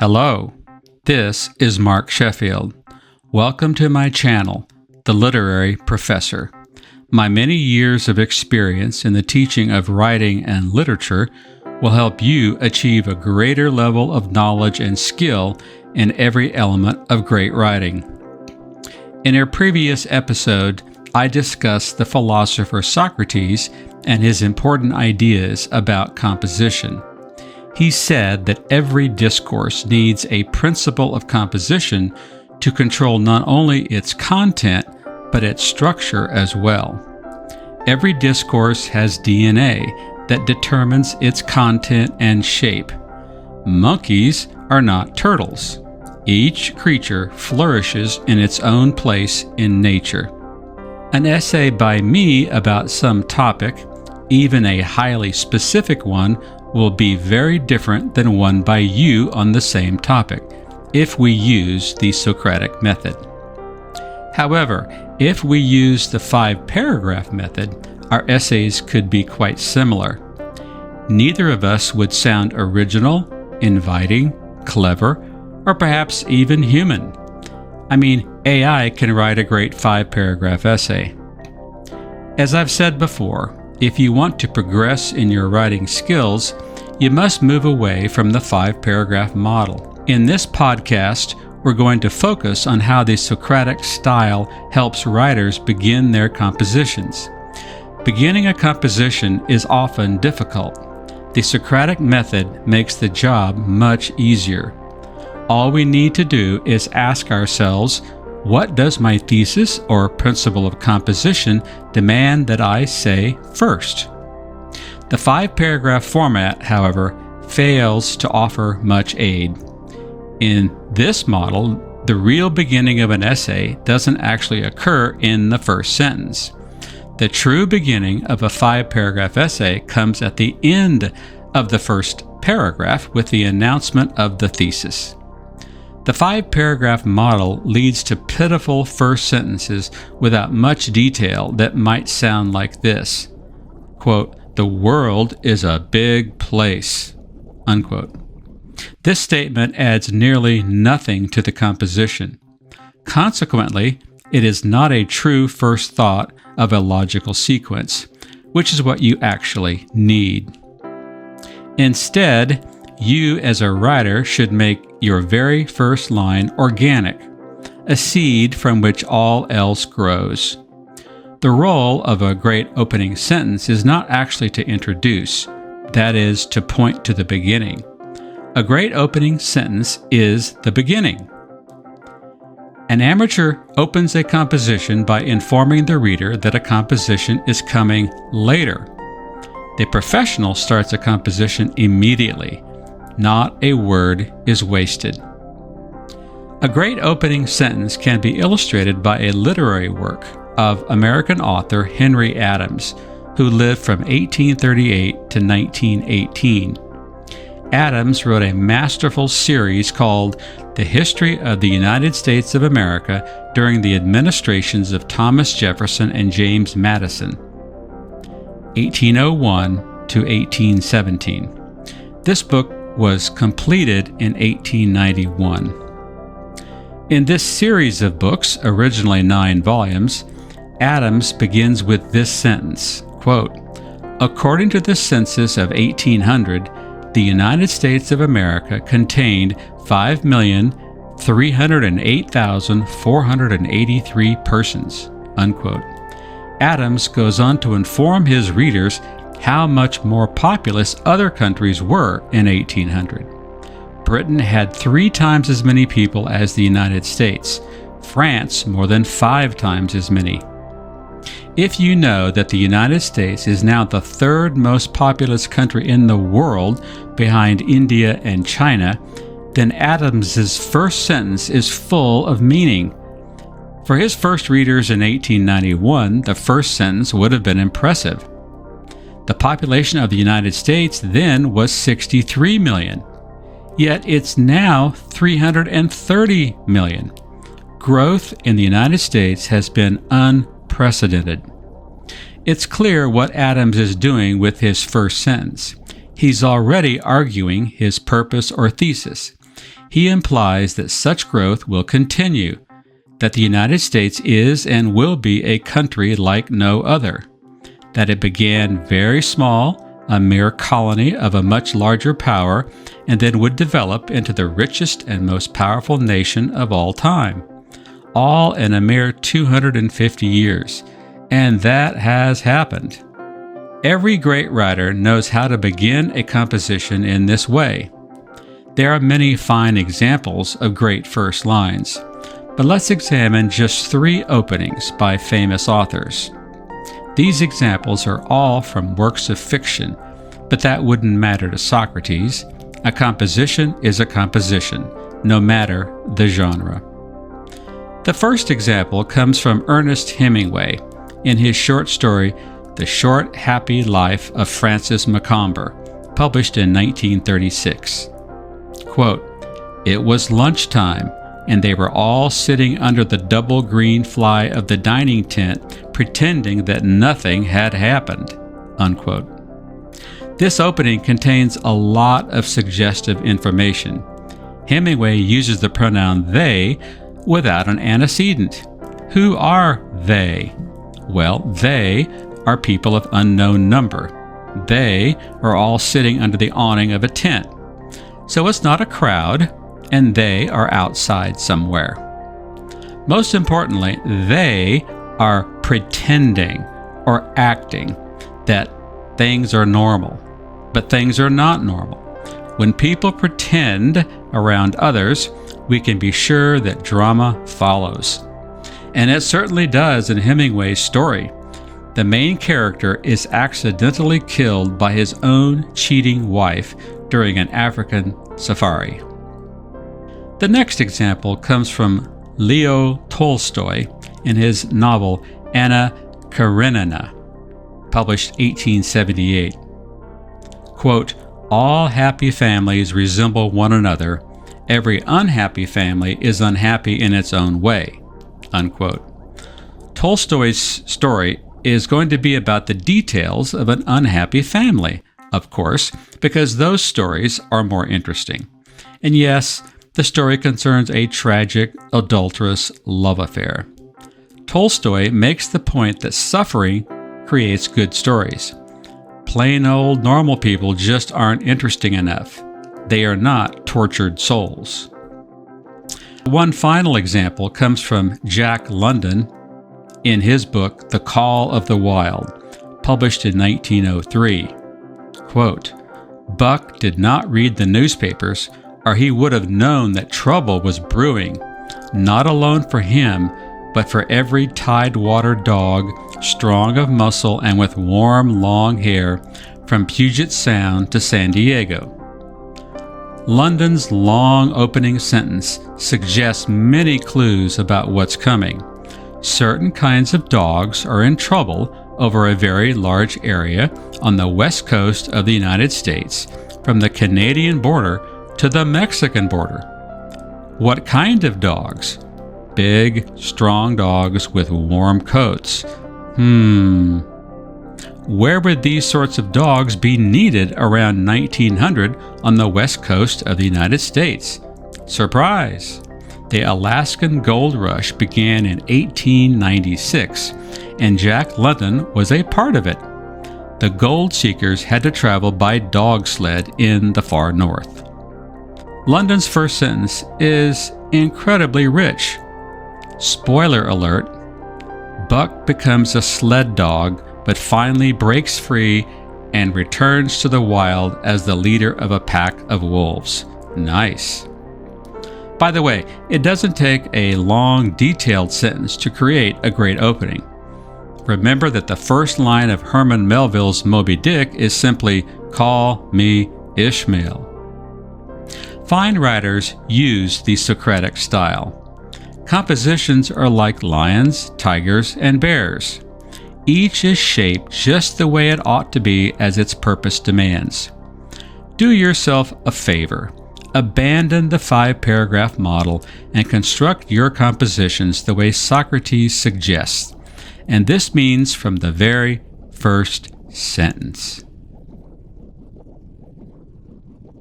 Hello, this is Mark Sheffield. Welcome to my channel, The Literary Professor. My many years of experience in the teaching of writing and literature will help you achieve a greater level of knowledge and skill in every element of great writing. In a previous episode, I discussed the philosopher Socrates and his important ideas about composition. He said that every discourse needs a principle of composition to control not only its content, but its structure as well. Every discourse has DNA that determines its content and shape. Monkeys are not turtles. Each creature flourishes in its own place in nature. An essay by me about some topic, even a highly specific one, will be very different than one by you on the same topic, if we use the Socratic method. However, if we use the 5-paragraph method, our essays could be quite similar. Neither of us would sound original, inviting, clever, or perhaps even human. I mean, AI can write a great 5-paragraph essay. As I've said before, if you want to progress in your writing skills, you must move away from the 5-paragraph model. In this podcast, we're going to focus on how the Socratic style helps writers begin their compositions. Beginning a composition is often difficult. The Socratic method makes the job much easier. All we need to do is ask ourselves, what does my thesis or principle of composition demand that I say first? The 5-paragraph format, however, fails to offer much aid. In this model, the real beginning of an essay doesn't actually occur in the first sentence. The true beginning of a 5-paragraph essay comes at the end of the first paragraph with the announcement of the thesis. The 5-paragraph model leads to pitiful first sentences without much detail that might sound like this. Quote, "The world is a big place." Unquote. This statement adds nearly nothing to the composition. Consequently, it is not a true first thought of a logical sequence, which is what you actually need. Instead, you as a writer should make your very first line organic, a seed from which all else grows. The role of a great opening sentence is not actually to introduce, that is, to point to the beginning. A great opening sentence is the beginning. An amateur opens a composition by informing the reader that a composition is coming later. The professional starts a composition immediately. Not a word is wasted. A great opening sentence can be illustrated by a literary work of American author Henry Adams, who lived from 1838 to 1918. Adams wrote a masterful series called The History of the United States of America during the administrations of Thomas Jefferson and James Madison, 1801 to 1817. This book was completed in 1891. In this series of books, originally 9 volumes, Adams begins with this sentence, quote, "According to the census of 1800, the United States of America contained 5,308,483 persons." Unquote. Adams goes on to inform his readers how much more populous other countries were in 1800. Britain had 3 times as many people as the United States, France more than 5 times as many. If you know that the United States is now the 3rd most populous country in the world behind India and China, then Adams's first sentence is full of meaning. For his first readers in 1891, the first sentence would have been impressive. The population of the United States then was 63 million, yet it's now 330 million. Growth in the United States has been unprecedented. It's clear what Adams is doing with his first sentence. He's already arguing his purpose or thesis. he implies that such growth will continue, that the United States is and will be a country like no other, that it began very small, a mere colony of a much larger power, and then would develop into the richest and most powerful nation of all time, all in a mere 250 years. And that has happened. Every great writer knows how to begin a composition in this way. There are many fine examples of great first lines, but let's examine just 3 openings by famous authors. These examples are all from works of fiction, but that wouldn't matter to Socrates. A composition is a composition, no matter the genre. The first example comes from Ernest Hemingway in his short story, The Short, Happy Life of Francis Macomber, published in 1936. Quote, "It was lunchtime, and they were all sitting under the double green fly of the dining tent, pretending that nothing had happened." Unquote. This opening contains a lot of suggestive information. Hemingway uses the pronoun they without an antecedent. Who are they? Well, they are people of unknown number. They are all sitting under the awning of a tent. So it's not a crowd, and they are outside somewhere. Most importantly, they are pretending or acting that things are normal, but things are not normal. When people pretend around others, we can be sure that drama follows. And it certainly does in Hemingway's story. The main character is accidentally killed by his own cheating wife during an African safari. The next example comes from Leo Tolstoy in his novel Anna Karenina, published 1878. Quote, "All happy families resemble one another. Every unhappy family is unhappy in its own way." Unquote. Tolstoy's story is going to be about the details of an unhappy family, of course, because those stories are more interesting. And yes, the story concerns a tragic, adulterous love affair. Tolstoy makes the point that suffering creates good stories. Plain old normal people just aren't interesting enough. They are not tortured souls. One final example comes from Jack London in his book, The Call of the Wild, published in 1903. Quote, "Buck did not read the newspapers, or he would have known that trouble was brewing, not alone for him, but for every Tidewater dog, strong of muscle and with warm, long hair, from Puget Sound to San Diego." London's long opening sentence suggests many clues about what's coming. Certain kinds of dogs are in trouble over a very large area on the west coast of the United States, from the Canadian border to the Mexican border. What kind of dogs? Big, strong dogs with warm coats. Where would these sorts of dogs be needed around 1900 on the west coast of the United States? Surprise! The Alaskan Gold Rush began in 1896, and Jack London was a part of it. The gold seekers had to travel by dog sled in the far north. London's first sentence is incredibly rich. Spoiler alert, Buck becomes a sled dog, but finally breaks free and returns to the wild as the leader of a pack of wolves. Nice. By the way, it doesn't take a long, detailed sentence to create a great opening. Remember that the first line of Herman Melville's Moby Dick is simply, "Call me Ishmael." Fine writers use the Socratic style. Compositions are like lions, tigers, and bears. Each is shaped just the way it ought to be as its purpose demands. Do yourself a favor. Abandon the 5-paragraph model and construct your compositions the way Socrates suggests. And this means from the very first sentence.